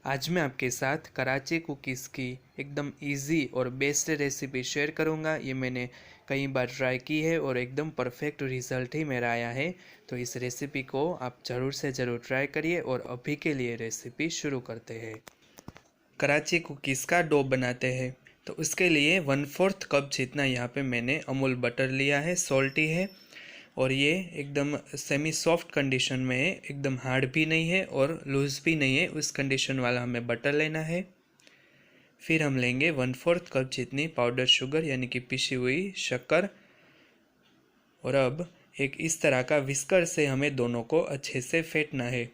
आज मैं आपके साथ कराची कुकीज़ की एकदम इजी और बेस्ट रेसिपी शेयर करूंगा। ये मैंने कई बार ट्राई की है और एकदम परफेक्ट रिज़ल्ट ही मेरा आया है। तो इस रेसिपी को आप ज़रूर से ज़रूर ट्राई करिए और अभी के लिए रेसिपी शुरू करते हैं। कराची कुकीज़ का डो बनाते हैं। तो उसके लिए 1/4 कप जितना यहाँ पे मैंने अमूल बटर लिया है, सॉल्टी है और ये एकदम सेमी सॉफ्ट कंडीशन में है, एकदम हार्ड भी नहीं है और लूज़ भी नहीं है। उस कंडीशन वाला हमें बटर लेना है। फिर हम लेंगे 1/4 कप जितनी पाउडर शुगर यानी कि पिसी हुई शक्कर। और अब एक इस तरह का विस्कर से हमें दोनों को अच्छे से फेंटना है।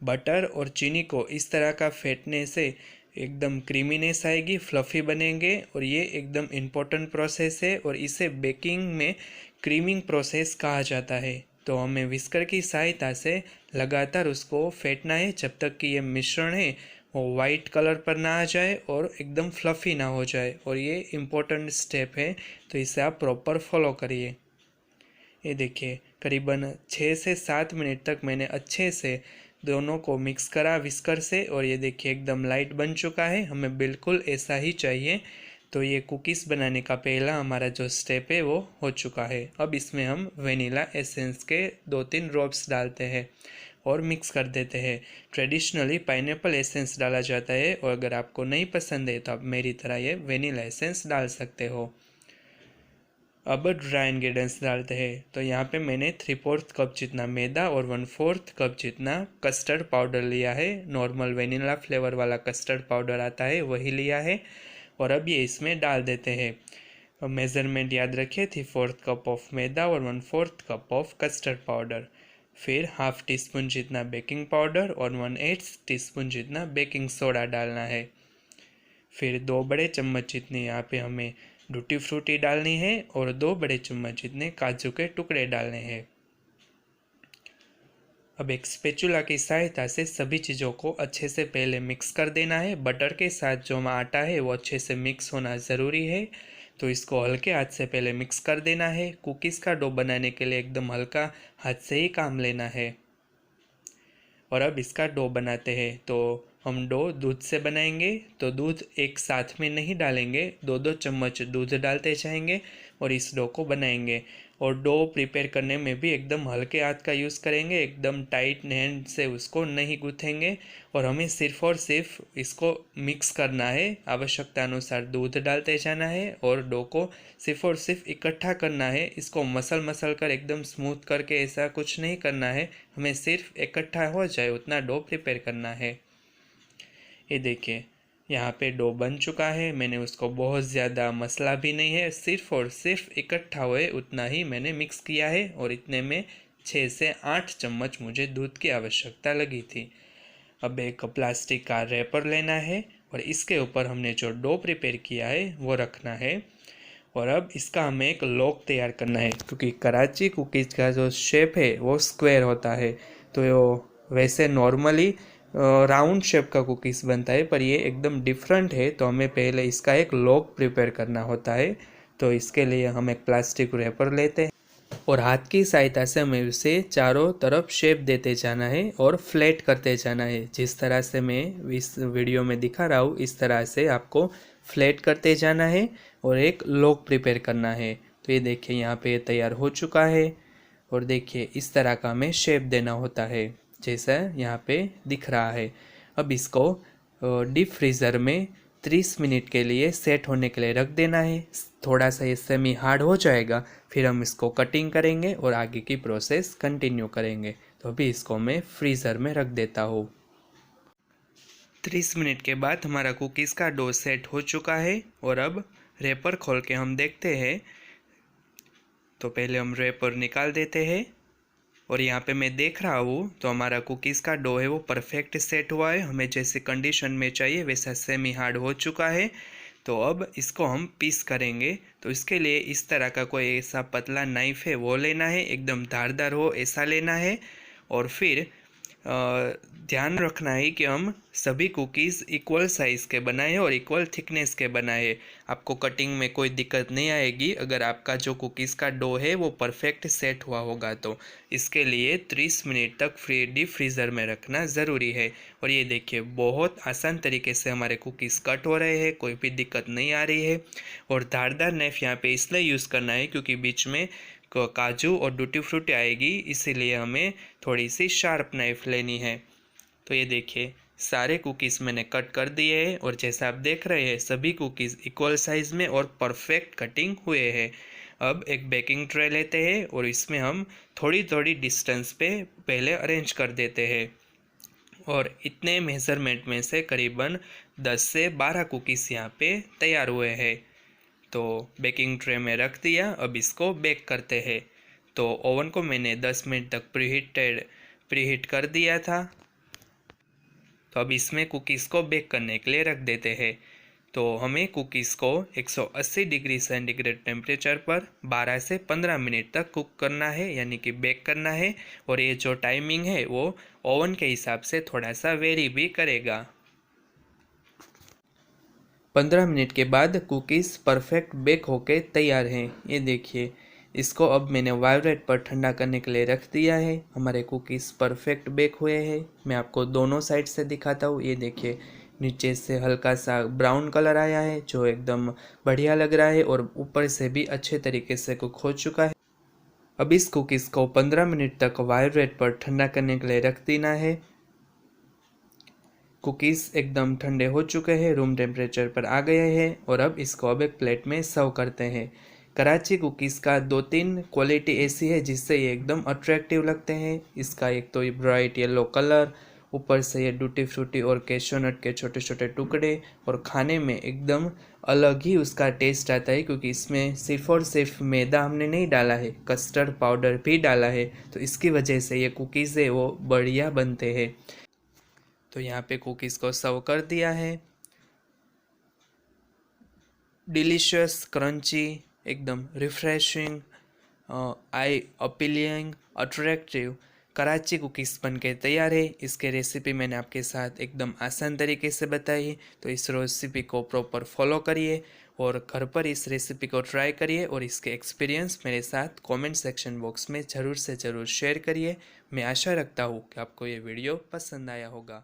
बटर और चीनी को इस तरह का फेंटने से एकदम क्रीमीनेस आएगी, फ्लफ़ी बनेंगे और ये एकदम इम्पोर्टेंट प्रोसेस है और इसे बेकिंग में क्रीमिंग प्रोसेस कहा जाता है। तो हमें विस्कर की सहायता से लगातार उसको फेंटना है जब तक कि ये मिश्रण है वो वाइट कलर पर ना आ जाए और एकदम फ्लफ़ी ना हो जाए। और ये इम्पोर्टेंट स्टेप है, तो इसे आप प्रॉपर फॉलो करिए। ये देखिए करीबन 6 से 7 मिनट तक मैंने अच्छे से दोनों को मिक्स करा विस्कर से और ये देखिए एकदम लाइट बन चुका है। हमें बिल्कुल ऐसा ही चाहिए। तो ये कुकीज़ बनाने का पहला हमारा जो स्टेप है वो हो चुका है। अब इसमें हम वेनिला एसेंस के 2-3 ड्रॉप्स डालते हैं और मिक्स कर देते हैं। ट्रेडिशनली पाइनएप्पल एसेंस डाला जाता है और अगर आपको नहीं पसंद है तो आप मेरी तरह ये वेनिला एसेंस डाल सकते हो। अब ड्राई इंग्रेडिएंट्स डालते हैं। तो यहाँ पे मैंने 3/4 कप जितना मैदा और 1/4 कप जितना कस्टर्ड पाउडर लिया है। नॉर्मल वेनिला फ्लेवर वाला कस्टर्ड पाउडर आता है वही लिया है और अब ये इसमें डाल देते हैं। मेज़रमेंट याद रखिए, 3/4 कप ऑफ मैदा और 1/4 कप ऑफ कस्टर्ड पाउडर। फिर हाफ टी स्पून जितना बेकिंग पाउडर और 1/8 टीस्पून जितना बेकिंग सोडा डालना है। फिर 2 बड़े चम्मच जितनी यहाँ पे हमें टूटी फ्रूटी डालनी है और 2 बड़े चम्मच जितने काजू के टुकड़े डालने हैं। अब एक स्पैचुला की सहायता से सभी चीज़ों को अच्छे से पहले मिक्स कर देना है। बटर के साथ जो आटा है वो अच्छे से मिक्स होना ज़रूरी है, तो इसको हल्के हाथ से पहले मिक्स कर देना है। कुकीज़ का डो बनाने के लिए एकदम हल्का हाथ से ही काम लेना है। और अब इसका डो बनाते हैं। तो हम डो दूध से बनाएंगे, तो दूध एक साथ में नहीं डालेंगे, 2-2 चम्मच दूध डालते जाएंगे और इस डो को बनाएंगे। और डो प्रिपेयर करने में भी एकदम हल्के हाथ का यूज़ करेंगे, एकदम टाइट हैंड से उसको नहीं गूँथेंगे और हमें सिर्फ़ और सिर्फ इसको मिक्स करना है। आवश्यकता अनुसार दूध डालते जाना है और डो को सिर्फ और सिर्फ इकट्ठा करना है। इसको मसल मसल कर एकदम स्मूथ करके ऐसा कुछ नहीं करना है, हमें सिर्फ इकट्ठा हो जाए उतना डो प्रिपेयर करना है। ये देखिए यहाँ पे डो बन चुका है। मैंने उसको बहुत ज़्यादा मसला भी नहीं है, सिर्फ और सिर्फ इकट्ठा हुए उतना ही मैंने मिक्स किया है और इतने में 6 से 8 चम्मच मुझे दूध की आवश्यकता लगी थी। अब एक प्लास्टिक का रैपर लेना है और इसके ऊपर हमने जो डो प्रिपेयर किया है वो रखना है। और अब इसका हमें एक लॉक तैयार करना है, क्योंकि कराची कुकीज़ का जो शेप है वो स्क्वायर होता है। तो वैसे नॉर्मली राउंड शेप का कुकीज़ बनता है, पर ये एकदम डिफरेंट है, तो हमें पहले इसका एक लॉक प्रिपेयर करना होता है। तो इसके लिए हम एक प्लास्टिक रैपर लेते हैं और हाथ की सहायता से हमें उसे चारों तरफ शेप देते जाना है और फ्लैट करते जाना है। जिस तरह से मैं इस वीडियो में दिखा रहा हूँ इस तरह से आपको फ्लैट करते जाना है और एक लॉक प्रिपेयर करना है। तो ये देखिए यहाँ पे तैयार हो चुका है और देखिए इस तरह का हमें शेप देना होता है जैसा यहाँ पे दिख रहा है। अब इसको डीप फ्रीज़र में 30 मिनट के लिए सेट होने के लिए रख देना है। थोड़ा सा ये सेमी हार्ड हो जाएगा, फिर हम इसको कटिंग करेंगे और आगे की प्रोसेस कंटिन्यू करेंगे। तो अभी इसको मैं फ्रीज़र में रख देता हूँ। 30 मिनट के बाद हमारा कुकीज़ का डो सेट हो चुका है और अब रैपर खोल के हम देखते हैं। तो पहले हम रैपर निकाल देते हैं और यहाँ पे मैं देख रहा हूँ तो हमारा कुकीज़ का डो है वो परफेक्ट सेट हुआ है। हमें जैसे कंडीशन में चाहिए वैसा सेमी हार्ड हो चुका है। तो अब इसको हम पीस करेंगे। तो इसके लिए इस तरह का कोई ऐसा पतला नाइफ़ है वो लेना है, एकदम धारदार हो ऐसा लेना है। और फिर ध्यान रखना है कि हम सभी कुकीज़ इक्वल साइज़ के बनाए और इक्वल थिकनेस के बनाए। आपको कटिंग में कोई दिक्कत नहीं आएगी अगर आपका जो कुकीज़ का डो है वो परफेक्ट सेट हुआ होगा तो। इसके लिए 30 मिनट तक डीप फ्रीज़र में रखना ज़रूरी है। और ये देखिए बहुत आसान तरीके से हमारे कुकीज़ कट हो रहे हैं, कोई भी दिक्कत नहीं आ रही है। और धारदार नाइफ़ यहाँ पे इसलिए यूज़ करना है क्योंकि बीच में काजू और टूटी फ्रूटी आएगी, इसीलिए हमें थोड़ी सी शार्प नाइफ़ लेनी है। तो ये देखिए सारे कुकीज़ मैंने कट कर दिए हैं और जैसा आप देख रहे हैं सभी कुकीज़ इक्वल साइज़ में और परफेक्ट कटिंग हुए हैं। अब एक बेकिंग ट्रे लेते हैं और इसमें हम थोड़ी थोड़ी डिस्टेंस पे पहले अरेंज कर देते हैं। और इतने मेज़रमेंट में से करीबन 10 से 12 कुकीज़ यहाँ पे तैयार हुए हैं। तो बेकिंग ट्रे में रख दिया, अब इसको बेक करते हैं। तो ओवन को मैंने 10 मिनट तक प्रीहीट कर दिया था। तो अब इसमें कुकीज़ को बेक करने के लिए रख देते हैं। तो हमें कुकीज़ को 180 डिग्री सेंटीग्रेड टेम्परेचर पर 12 से 15 मिनट तक कुक करना है, यानी कि बेक करना है। और ये जो टाइमिंग है वो ओवन के हिसाब से थोड़ा सा वेरी भी करेगा। 15 मिनट के बाद कुकीज़ परफेक्ट बेक होके तैयार हैं। ये देखिए इसको अब मैंने वाइब्रेट पर ठंडा करने के लिए रख दिया है। हमारे कुकीज़ परफेक्ट बेक हुए हैं। मैं आपको दोनों साइड से दिखाता हूँ। ये देखिए नीचे से हल्का सा ब्राउन कलर आया है जो एकदम बढ़िया लग रहा है और ऊपर से भी अच्छे तरीके से कुक हो चुका है। अब इस कुकीज़ को 15 मिनट तक वाइब्रेट पर ठंडा करने के लिए रख देना है। कुकीज़ एकदम ठंडे हो चुके हैं, रूम टेम्परेचर पर आ गए हैं। और अब इसको अब एक प्लेट में सर्व करते हैं। कराची कुकीज़ का 2-3 क्वालिटी ऐसी है जिससे ये एकदम अट्रैक्टिव लगते हैं। इसका एक तो ये ब्राइट येलो कलर, ऊपर से ये टूटी फ्रूटी और कैशू नट के छोटे छोटे टुकड़े, और खाने में एकदम अलग ही उसका टेस्ट आता है क्योंकि इसमें सिर्फ और सिर्फ मैदा हमने नहीं डाला है, कस्टर्ड पाउडर भी डाला है। तो इसकी वजह से ये कुकीज़ है वो बढ़िया बनते हैं। तो यहाँ पे कुकीज़ को सर्व कर दिया है। डिलीशियस, क्रंची, एकदम रिफ्रेशिंग, आई अपीलिंग, अट्रैक्टिव कराची कुकीज़ बन के तैयार है। इसके रेसिपी मैंने आपके साथ एकदम आसान तरीके से बताई। तो इस रेसिपी को प्रॉपर फॉलो करिए और घर पर इस रेसिपी को ट्राई करिए और इसके एक्सपीरियंस मेरे साथ कमेंट सेक्शन बॉक्स में ज़रूर से ज़रूर शेयर करिए। मैं आशा रखता हूँ कि आपको ये वीडियो पसंद आया होगा।